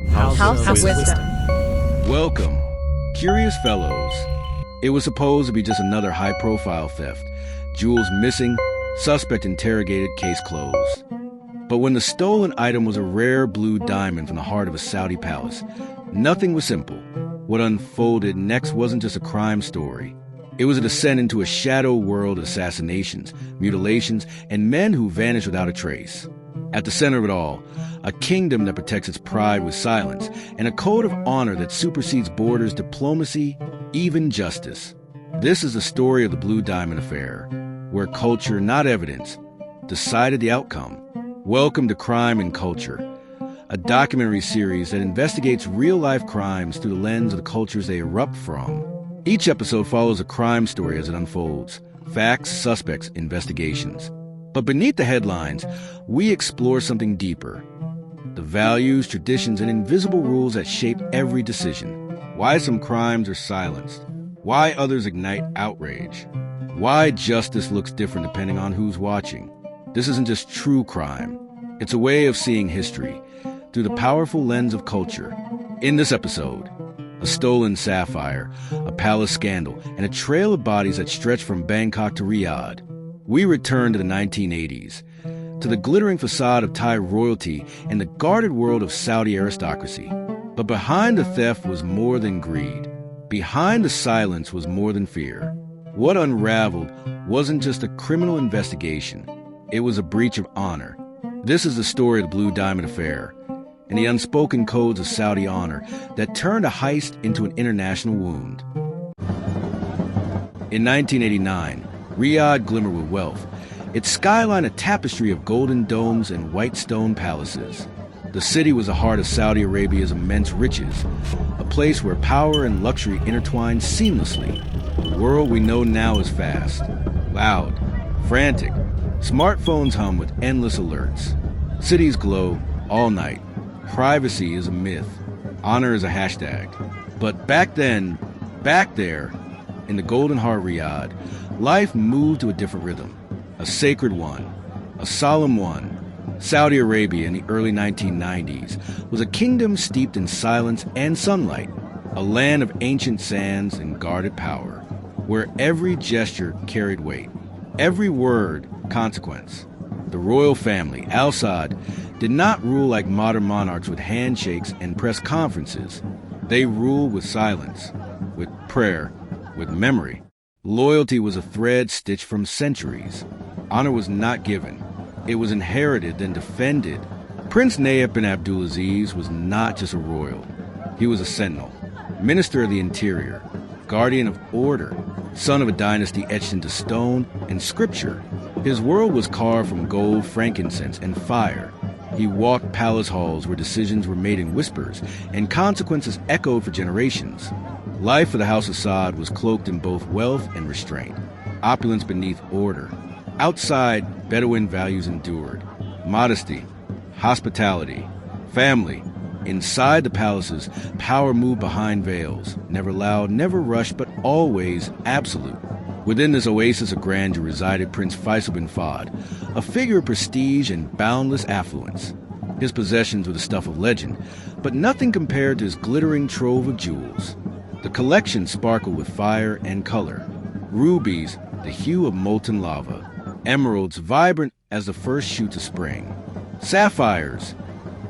House of Wisdom. Welcome, curious fellows. It was supposed to be just another high-profile theft. Jewels missing, suspect interrogated, case closed. But when the stolen item was a rare blue diamond from the heart of a Saudi palace, nothing was simple. What unfolded next wasn't just a crime story. It was a descent into a shadow world of assassinations, mutilations, and men who vanished without a trace. At the center of it all, a kingdom that protects its pride with silence, and a code of honor that supersedes borders, diplomacy, even justice. This is the story of the Blue Diamond Affair, where culture, not evidence, decided the outcome. Welcome to Crime and Culture, a documentary series that investigates real-life crimes through the lens of the cultures they erupt from. Each episode follows a crime story as it unfolds. Facts, suspects, investigations. But beneath the headlines, we explore something deeper. The values, traditions, and invisible rules that shape every decision. Why some crimes are silenced. Why others ignite outrage. Why justice looks different depending on who's watching. This isn't just true crime. It's a way of seeing history through the powerful lens of culture. In this episode, a stolen sapphire, a palace scandal, and a trail of bodies that stretch from Bangkok to Riyadh. We return to the 1980s, to the glittering facade of Thai royalty and the guarded world of Saudi aristocracy. But behind the theft was more than greed. Behind the silence was more than fear. What unraveled wasn't just a criminal investigation. It was a breach of honor. This is the story of the Blue Diamond Affair and the unspoken codes of Saudi honor that turned a heist into an international wound. In 1989, Riyadh glimmered with wealth, its skyline a tapestry of golden domes and white stone palaces. The city was the heart of Saudi Arabia's immense riches, a place where power and luxury intertwined seamlessly. The world we know now is fast, loud, frantic. Smartphones hum with endless alerts. Cities glow all night. Privacy is a myth. Honor is a hashtag. But back then, back there, in the Golden Heart Riyadh, life moved to a different rhythm. A sacred one. A solemn one. Saudi Arabia in the early 1990s was a kingdom steeped in silence and sunlight. A land of ancient sands and guarded power, where every gesture carried weight. Every word, consequence. The royal family, Al Saud, did not rule like modern monarchs with handshakes and press conferences. They ruled with silence, with prayer, with memory. Loyalty was a thread stitched from centuries. Honor was not given. It was inherited, then defended. Prince Nayef bin Abdulaziz was not just a royal. He was a sentinel, minister of the interior, guardian of order, son of a dynasty etched into stone and scripture. His world was carved from gold, frankincense, and fire. He walked palace halls where decisions were made in whispers and consequences echoed for generations. Life for the House of Saud was cloaked in both wealth and restraint, opulence beneath order. Outside, Bedouin values endured. Modesty, hospitality, family. Inside the palaces, power moved behind veils, never loud, never rushed, but always absolute. Within this oasis of grandeur resided Prince Faisal bin Fahd, a figure of prestige and boundless affluence. His possessions were the stuff of legend, but nothing compared to his glittering trove of jewels. The collection sparkled with fire and color. Rubies, the hue of molten lava. Emeralds, vibrant as the first shoots of spring. Sapphires,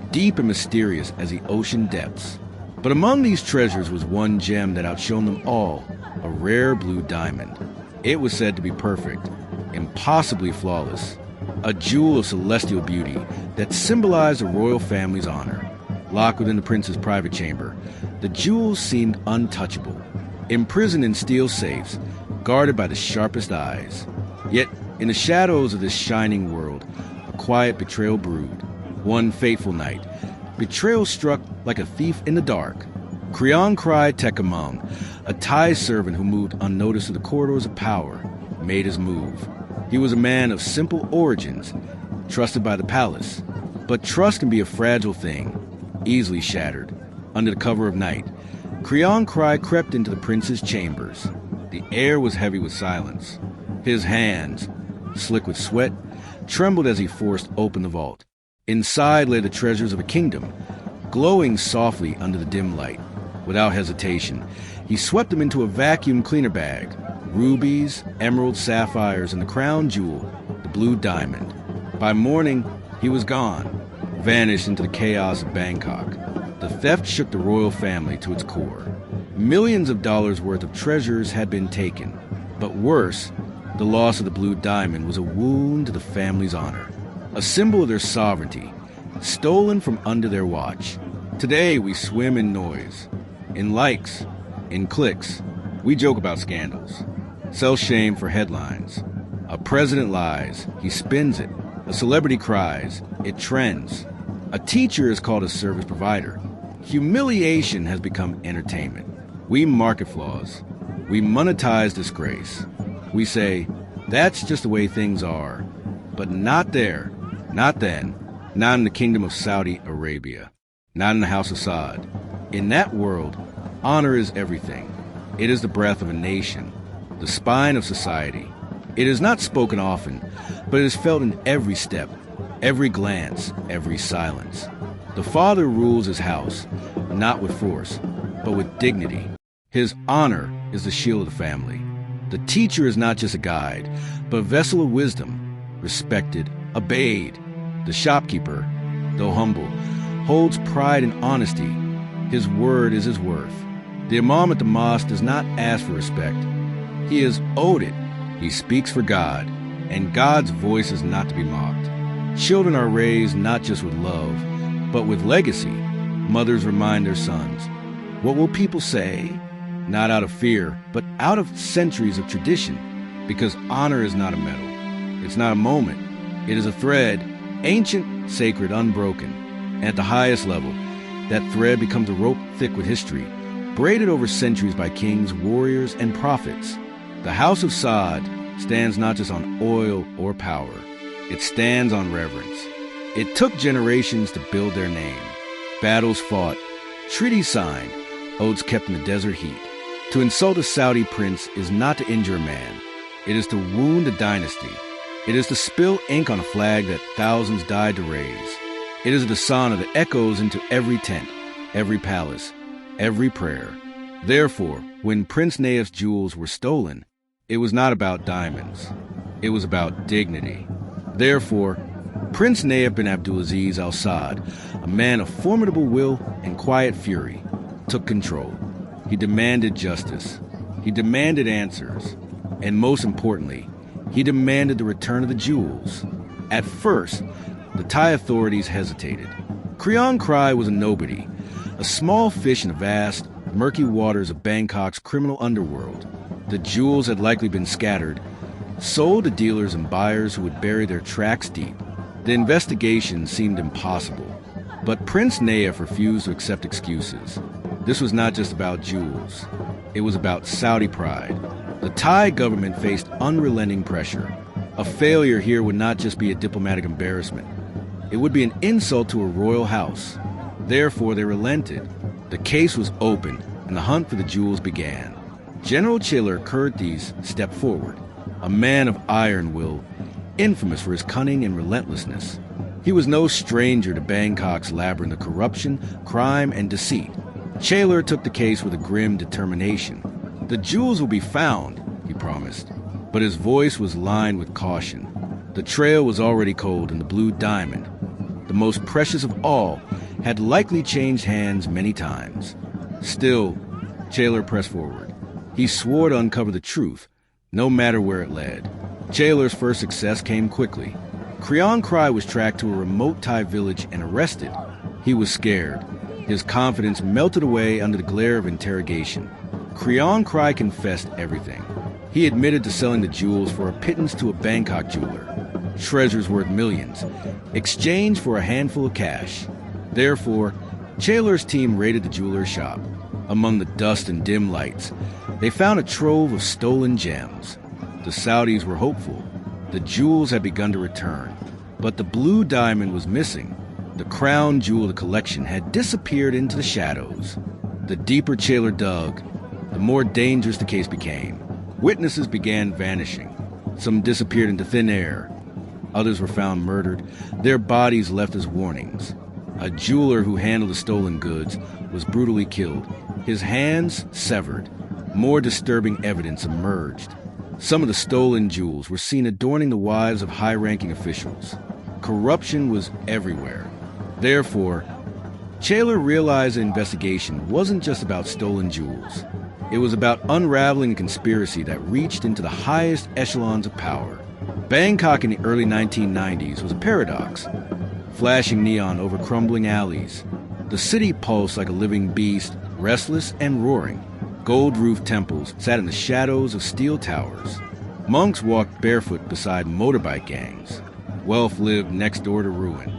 deep and mysterious as the ocean depths. But among these treasures was one gem that outshone them all, a rare blue diamond. It was said to be perfect, impossibly flawless, a jewel of celestial beauty that symbolized the royal family's honor. Locked within the prince's private chamber, the jewels seemed untouchable, imprisoned in steel safes, guarded by the sharpest eyes. Yet, in the shadows of this shining world, a quiet betrayal brewed. One fateful night, betrayal struck like a thief in the dark. Kriyan Krai Tekamung, a Thai servant who moved unnoticed through the corridors of power, made his move. He was a man of simple origins, trusted by the palace. But trust can be a fragile thing, easily shattered. Under the cover of night, Kriyan Krai crept into the prince's chambers. The air was heavy with silence. His hands, slick with sweat, trembled as he forced open the vault. Inside lay the treasures of a kingdom, glowing softly under the dim light. Without hesitation, he swept them into a vacuum cleaner bag. Rubies, emeralds, sapphires, and the crown jewel, the blue diamond. By morning, he was gone, vanished into the chaos of Bangkok. The theft shook the royal family to its core. Millions of dollars worth of treasures had been taken. But worse, the loss of the blue diamond was a wound to the family's honor, a symbol of their sovereignty, stolen from under their watch. Today we swim in noise, in likes, in clicks. We joke about scandals, sell shame for headlines. A president lies, he spins it. A celebrity cries, it trends. A teacher is called a service provider. Humiliation has become entertainment. We market flaws. We monetize disgrace. We say, that's just the way things are. But not there, not then, not in the kingdom of Saudi Arabia, not in the house of Saud. In that world, honor is everything. It is the breath of a nation, the spine of society. It is not spoken often, but it is felt in every step, every glance, every silence. The father rules his house, not with force, but with dignity. His honor is the shield of the family. The teacher is not just a guide, but a vessel of wisdom, respected, obeyed. The shopkeeper, though humble, holds pride and honesty. His word is his worth. The imam at the mosque does not ask for respect. He is owed it. He speaks for God, and God's voice is not to be mocked. Children are raised not just with love, but with legacy. Mothers remind their sons, what will people say? Not out of fear, but out of centuries of tradition, because honor is not a medal. It's not a moment. It is a thread, ancient, sacred, unbroken. And at the highest level, that thread becomes a rope thick with history, braided over centuries by kings, warriors, and prophets. The House of Saud stands not just on oil or power. It stands on reverence. It took generations to build their name. Battles fought, treaties signed, oaths kept in the desert heat. To insult a Saudi prince is not to injure a man. It is to wound a dynasty. It is to spill ink on a flag that thousands died to raise. It is a dishonor that echoes into every tent, every palace, every prayer. Therefore, when Prince Naif's jewels were stolen, it was not about diamonds. It was about dignity. Therefore, Prince Naif bin Abdulaziz Al Saud, a man of formidable will and quiet fury, took control. He demanded justice. He demanded answers. And most importantly, he demanded the return of the jewels. At first, the Thai authorities hesitated. Krion Krai was a nobody, a small fish in the vast, murky waters of Bangkok's criminal underworld. The jewels had likely been scattered, sold to dealers and buyers who would bury their tracks deep. The investigation seemed impossible, but Prince Naif refused to accept excuses. This was not just about jewels. It was about Saudi pride. The Thai government faced unrelenting pressure. A failure here would not just be a diplomatic embarrassment. It would be an insult to a royal house. Therefore, they relented. The case was open, and the hunt for the jewels began. General Chaler Kurtis stepped forward, a man of iron will, infamous for his cunning and relentlessness. He was no stranger to Bangkok's labyrinth of corruption, crime, and deceit. Chaler took the case with a grim determination. The jewels will be found, he promised, but his voice was lined with caution. The trail was already cold, and the blue diamond, the most precious of all, had likely changed hands many times. Still, Chaler pressed forward. He swore to uncover the truth, no matter where it led. Chaler's first success came quickly. Krion Krai was tracked to a remote Thai village and arrested. He was scared. His confidence melted away under the glare of interrogation. Krion Krai confessed everything. He admitted to selling the jewels for a pittance to a Bangkok jeweler, treasures worth millions, exchanged for a handful of cash. Therefore, Chaler's team raided the jeweler's shop. Among the dust and dim lights, they found a trove of stolen gems. The Saudis were hopeful. The jewels had begun to return, but the blue diamond was missing. The crown jewel of the collection had disappeared into the shadows. The deeper Chaler dug, the more dangerous the case became. Witnesses began vanishing. Some disappeared into thin air. Others were found murdered, their bodies left as warnings. A jeweler who handled the stolen goods was brutally killed, his hands severed. More disturbing evidence emerged. Some of the stolen jewels were seen adorning the wives of high-ranking officials. Corruption was everywhere. Therefore, Taylor realized the investigation wasn't just about stolen jewels. It was about unraveling a conspiracy that reached into the highest echelons of power. Bangkok in the early 1990s was a paradox. Flashing neon over crumbling alleys. The city pulsed like a living beast, restless and roaring. Gold-roofed temples sat in the shadows of steel towers. Monks walked barefoot beside motorbike gangs. Wealth lived next door to ruin.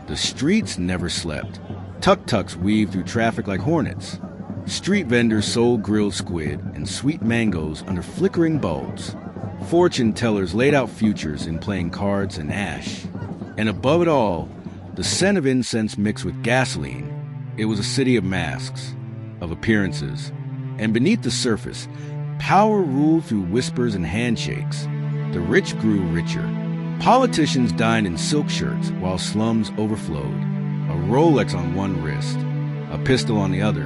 The streets never slept. Tuk-tuks weaved through traffic like hornets. Street vendors sold grilled squid and sweet mangoes under flickering bulbs. Fortune tellers laid out futures in playing cards and ash. And above it all, the scent of incense mixed with gasoline. It was a city of masks, of appearances. And beneath the surface, power ruled through whispers and handshakes. The rich grew richer. Politicians dined in silk shirts while slums overflowed. A Rolex on one wrist, a pistol on the other,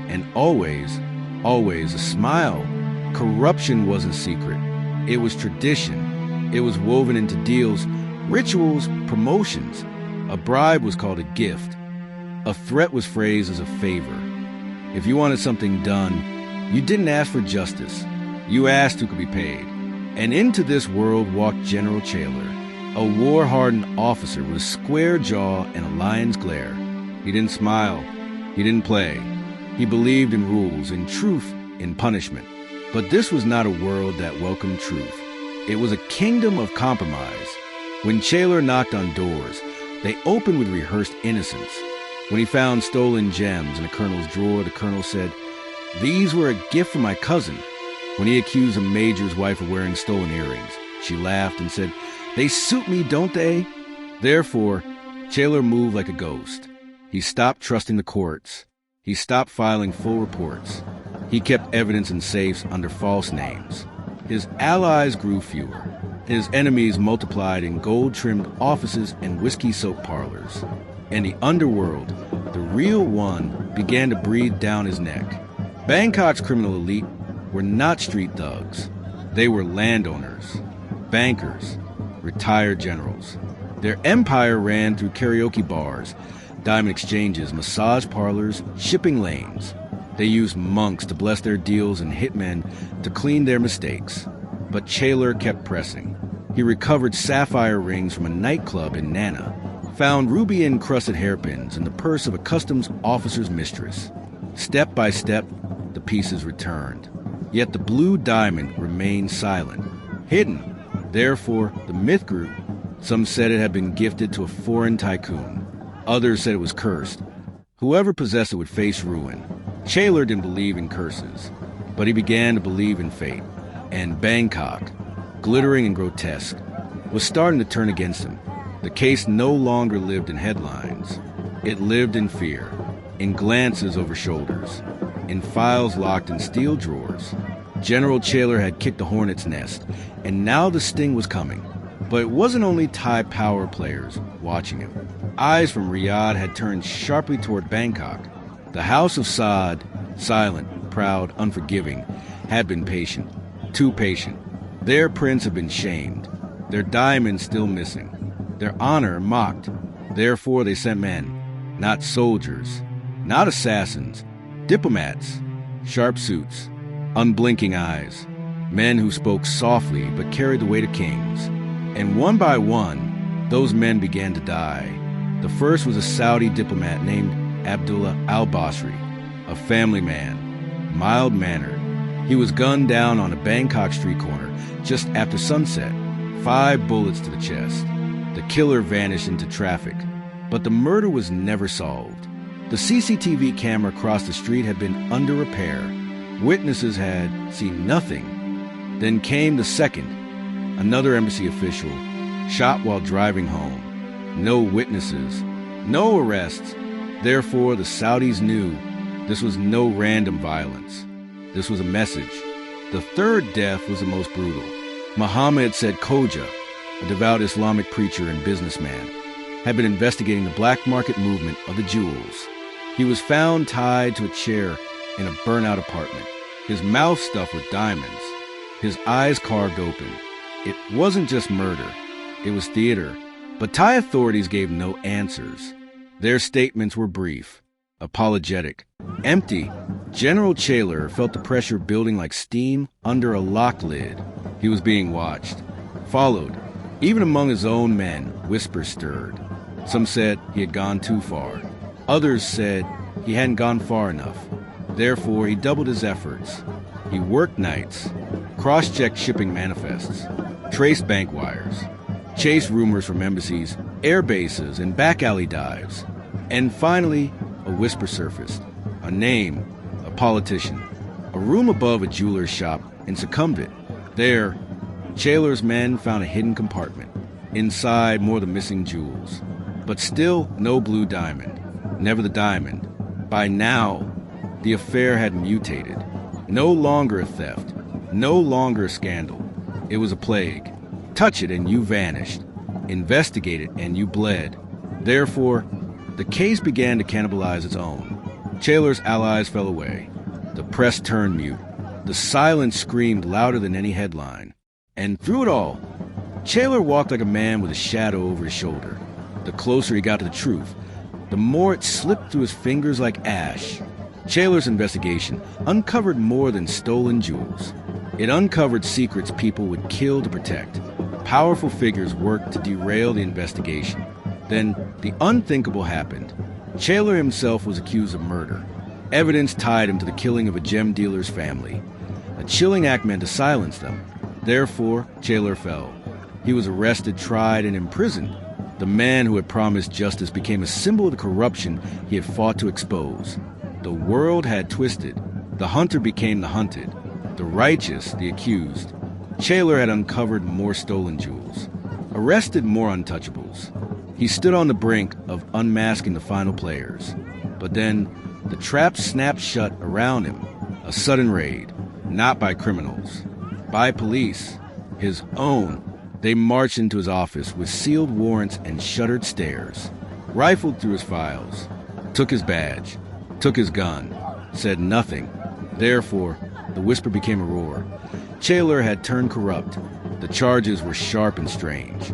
and always, always a smile. Corruption wasn't secret. It was tradition. It was woven into deals, rituals, promotions. A bribe was called a gift. A threat was phrased as a favor. If you wanted something done, you didn't ask for justice. You asked who could be paid. And into this world walked General Taylor, a war-hardened officer with a square jaw and a lion's glare. He didn't smile. He didn't play. He believed in rules, in truth, in punishment. But this was not a world that welcomed truth. It was a kingdom of compromise. When Taylor knocked on doors, they opened with rehearsed innocence. When he found stolen gems in a colonel's drawer, the colonel said, "These were a gift from my cousin." When he accused a major's wife of wearing stolen earrings, she laughed and said, "They suit me, don't they?" Therefore, Taylor moved like a ghost. He stopped trusting the courts. He stopped filing full reports. He kept evidence in safes under false names. His allies grew fewer. His enemies multiplied in gold-trimmed offices and whiskey-soaked parlors. And the underworld, the real one, began to breathe down his neck. Bangkok's criminal elite were not street thugs. They were landowners, bankers, retired generals. Their empire ran through karaoke bars, diamond exchanges, massage parlors, shipping lanes. They used monks to bless their deals and hitmen to clean their mistakes. But Taylor kept pressing. He recovered sapphire rings from a nightclub in Nana, found ruby-encrusted hairpins in the purse of a customs officer's mistress. Step by step, the pieces returned. Yet the blue diamond remained silent, hidden. Therefore, the myth grew. Some said it had been gifted to a foreign tycoon. Others said it was cursed. Whoever possessed it would face ruin. Taylor didn't believe in curses, but he began to believe in fate. And Bangkok, glittering and grotesque, was starting to turn against him. The case no longer lived in headlines. It lived in fear, in glances over shoulders, in files locked in steel drawers. General Taylor had kicked the hornet's nest, and now the sting was coming. But it wasn't only Thai power players watching him. Eyes from Riyadh had turned sharply toward Bangkok. The House of Saud, silent, proud, unforgiving, had been patient, too patient. Their prince had been shamed, their diamonds still missing, their honor mocked. Therefore they sent men, not soldiers, not assassins, diplomats, sharp suits, unblinking eyes, men who spoke softly but carried the weight of kings. And one by one, those men began to die. The first was a Saudi diplomat named Abdullah al-Basri, a family man, mild-mannered. He was gunned down on a Bangkok street corner just after sunset, 5 bullets to the chest. The killer vanished into traffic, but the murder was never solved. The CCTV camera across the street had been under repair. Witnesses had seen nothing. Then came the second, another embassy official, shot while driving home. No witnesses, no arrests. Therefore, the Saudis knew this was no random violence. This was a message. The third death was the most brutal. Muhammad said Khoja, a devout Islamic preacher and businessman, had been investigating the black market movement of the jewels. He was found tied to a chair in a burnt-out apartment, his mouth stuffed with diamonds, his eyes carved open. It wasn't just murder, it was theater. But Thai authorities gave no answers. Their statements were brief, apologetic, empty. General Chaler felt the pressure building like steam under a lock lid. He was being watched, followed. Even among his own men, whispers stirred. Some said he had gone too far. Others said he hadn't gone far enough. Therefore, he doubled his efforts. He worked nights, cross-checked shipping manifests, traced bank wires, chased rumors from embassies, air bases, and back alley dives. And finally, a whisper surfaced. A name, a politician, a room above a jeweler's shop in Succumbit. There, Chaler's men found a hidden compartment. Inside, more of the missing jewels. But still, no blue diamond. Never the diamond. By now, the affair had mutated. No longer a theft. No longer a scandal. It was a plague. Touch it and you vanished. Investigate it and you bled. Therefore, the case began to cannibalize its own. Chaler's allies fell away. The press turned mute. The silence screamed louder than any headline. And through it all, Chaler walked like a man with a shadow over his shoulder. The closer he got to the truth, the more it slipped through his fingers like ash. Chaler's investigation uncovered more than stolen jewels. It uncovered secrets people would kill to protect. Powerful figures worked to derail the investigation. Then the unthinkable happened. Chaler himself was accused of murder. Evidence tied him to the killing of a gem dealer's family. A chilling act meant to silence them. Therefore, Chaler fell. He was arrested, tried, and imprisoned. The man who had promised justice became a symbol of the corruption he had fought to expose. The world had twisted. The hunter became the hunted. The righteous, the accused. Chaler had uncovered more stolen jewels. Arrested more untouchables. He stood on the brink of unmasking the final players. But then, the trap snapped shut around him. A sudden raid. Not by criminals. By police. His own. They marched into his office with sealed warrants and shuttered stairs, rifled through his files, took his badge, took his gun, said nothing. Therefore, the whisper became a roar. Chaler had turned corrupt. The charges were sharp and strange.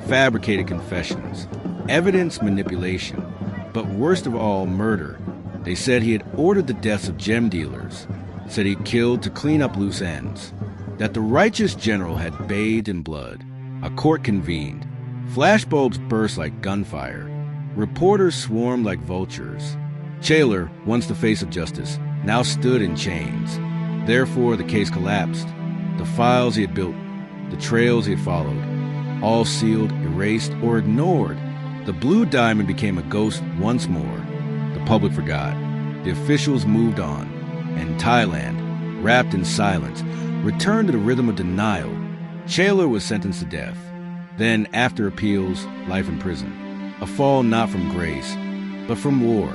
Fabricated confessions, evidence manipulation, but worst of all, murder. They said he had ordered the deaths of gem dealers, said he killed to clean up loose ends, that the righteous general had bathed in blood. A court convened. Flashbulbs burst like gunfire. Reporters swarmed like vultures. Chaler, once the face of justice, now stood in chains. Therefore, the case collapsed. The files he had built, the trails he had followed, all sealed, erased, or ignored. The blue diamond became a ghost once more. The public forgot. The officials moved on. And Thailand, wrapped in silence, returned to the rhythm of denial. Chaler was sentenced to death. Then, after appeals, life in prison. A fall not from grace, but from war.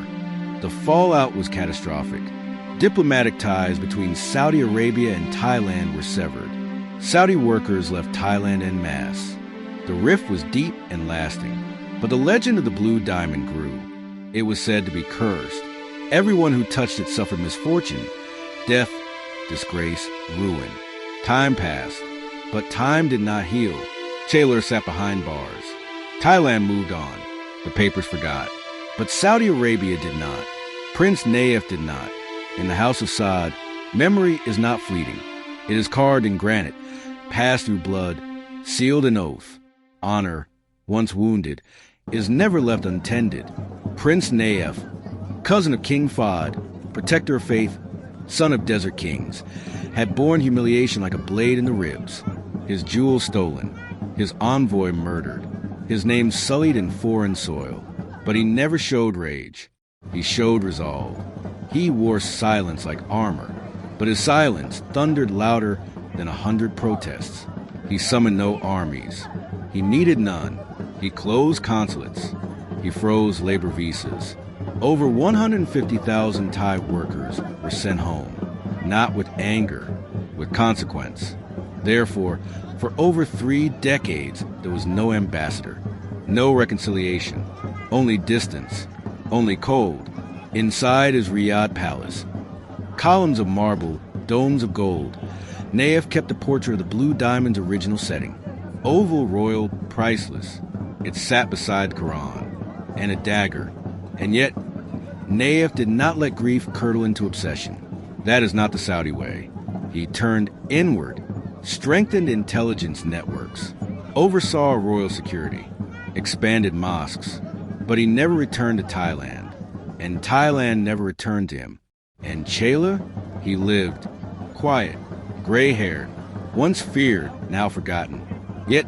The fallout was catastrophic. Diplomatic ties between Saudi Arabia and Thailand were severed. Saudi workers left Thailand en masse. The rift was deep and lasting. But the legend of the blue diamond grew. It was said to be cursed. Everyone who touched it suffered misfortune, death, disgrace, ruin. Time passed. But time did not heal. Chaler sat behind bars. Thailand moved on. The papers forgot. But Saudi Arabia did not. Prince Nayef did not. In the House of Saud, memory is not fleeting. It is carved in granite, passed through blood, sealed in oath. Honor, once wounded, is never left untended. Prince Nayef, cousin of King Fahd, protector of faith, son of desert kings, had borne humiliation like a blade in the ribs. His jewels stolen, his envoy murdered, his name sullied in foreign soil. But he never showed rage. He showed resolve. He wore silence like armor, but his silence thundered louder than 100 protests. He summoned no armies. He needed none. He closed consulates. He froze labor visas. Over 150,000 Thai workers were sent home, not with anger, with consequence. Therefore, for over 3 decades, there was no ambassador. No reconciliation, only distance, only cold. Inside is Riyadh Palace. Columns of marble, domes of gold. Nayef kept a portrait of the Blue Diamond's original setting. Oval, royal, priceless. It sat beside the Quran and a dagger. And yet, Nayef did not let grief curdle into obsession. That is not the Saudi way. He turned inward, strengthened intelligence networks, oversaw royal security, expanded mosques, but he never returned to Thailand, and Thailand never returned to him. And Chela, he lived, quiet, gray-haired, once feared, now forgotten. Yet,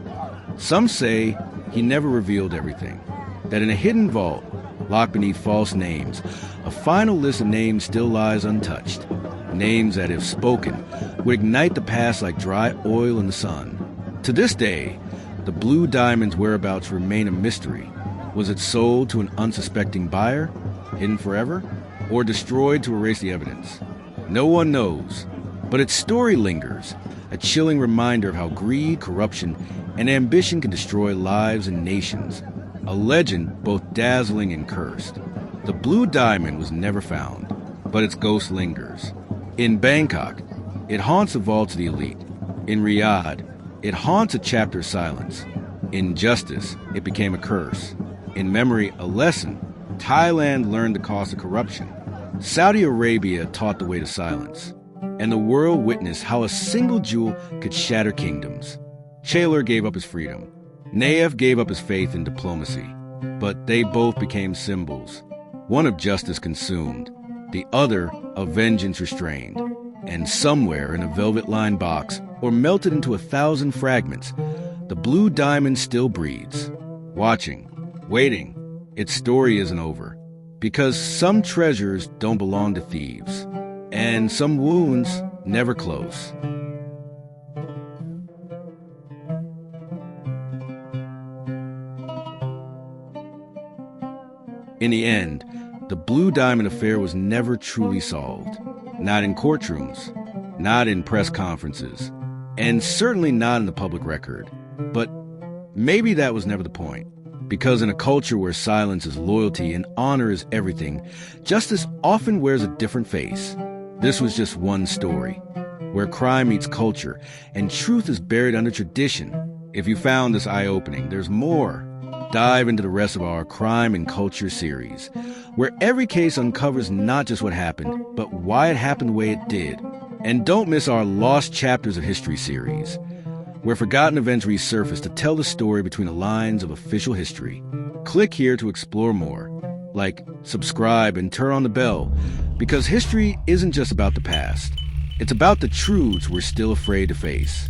some say he never revealed everything, that in a hidden vault, locked beneath false names, a final list of names still lies untouched. Names that, if spoken, would ignite the past like dry oil in the sun. To this day, the Blue Diamond's whereabouts remain a mystery. Was it sold to an unsuspecting buyer, hidden forever, or destroyed to erase the evidence? No one knows, but its story lingers, a chilling reminder of how greed, corruption, and ambition can destroy lives and nations. A legend both dazzling and cursed. The Blue Diamond was never found, but its ghost lingers. In Bangkok, it haunts the vaults of the elite. In Riyadh, it haunts a chapter of silence. In justice, it became a curse. In memory, a lesson. Thailand learned the cost of corruption. Saudi Arabia taught the way to silence. And the world witnessed how a single jewel could shatter kingdoms. Chalor gave up his freedom. Nayef gave up his faith in diplomacy. But they both became symbols. One of justice consumed, the other of vengeance restrained. And somewhere in a velvet-lined box, or melted into 1,000 fragments, the Blue Diamond still breathes. Watching, waiting. Its story isn't over. Because some treasures don't belong to thieves. And some wounds never close. In the end, the Blue Diamond affair was never truly solved. Not in courtrooms, not in press conferences, and certainly not in the public record. But maybe that was never the point. Because in a culture where silence is loyalty and honor is everything, justice often wears a different face. This was just one story, where crime meets culture and truth is buried under tradition. If you found this eye-opening, there's more. Dive into the rest of our Crime and Culture series, where every case uncovers not just what happened, but why it happened the way it did. And don't miss our Lost Chapters of History series, where forgotten events resurface to tell the story between the lines of official history. Click here to explore more. Like, subscribe, and turn on the bell, because history isn't just about the past. It's about the truths we're still afraid to face.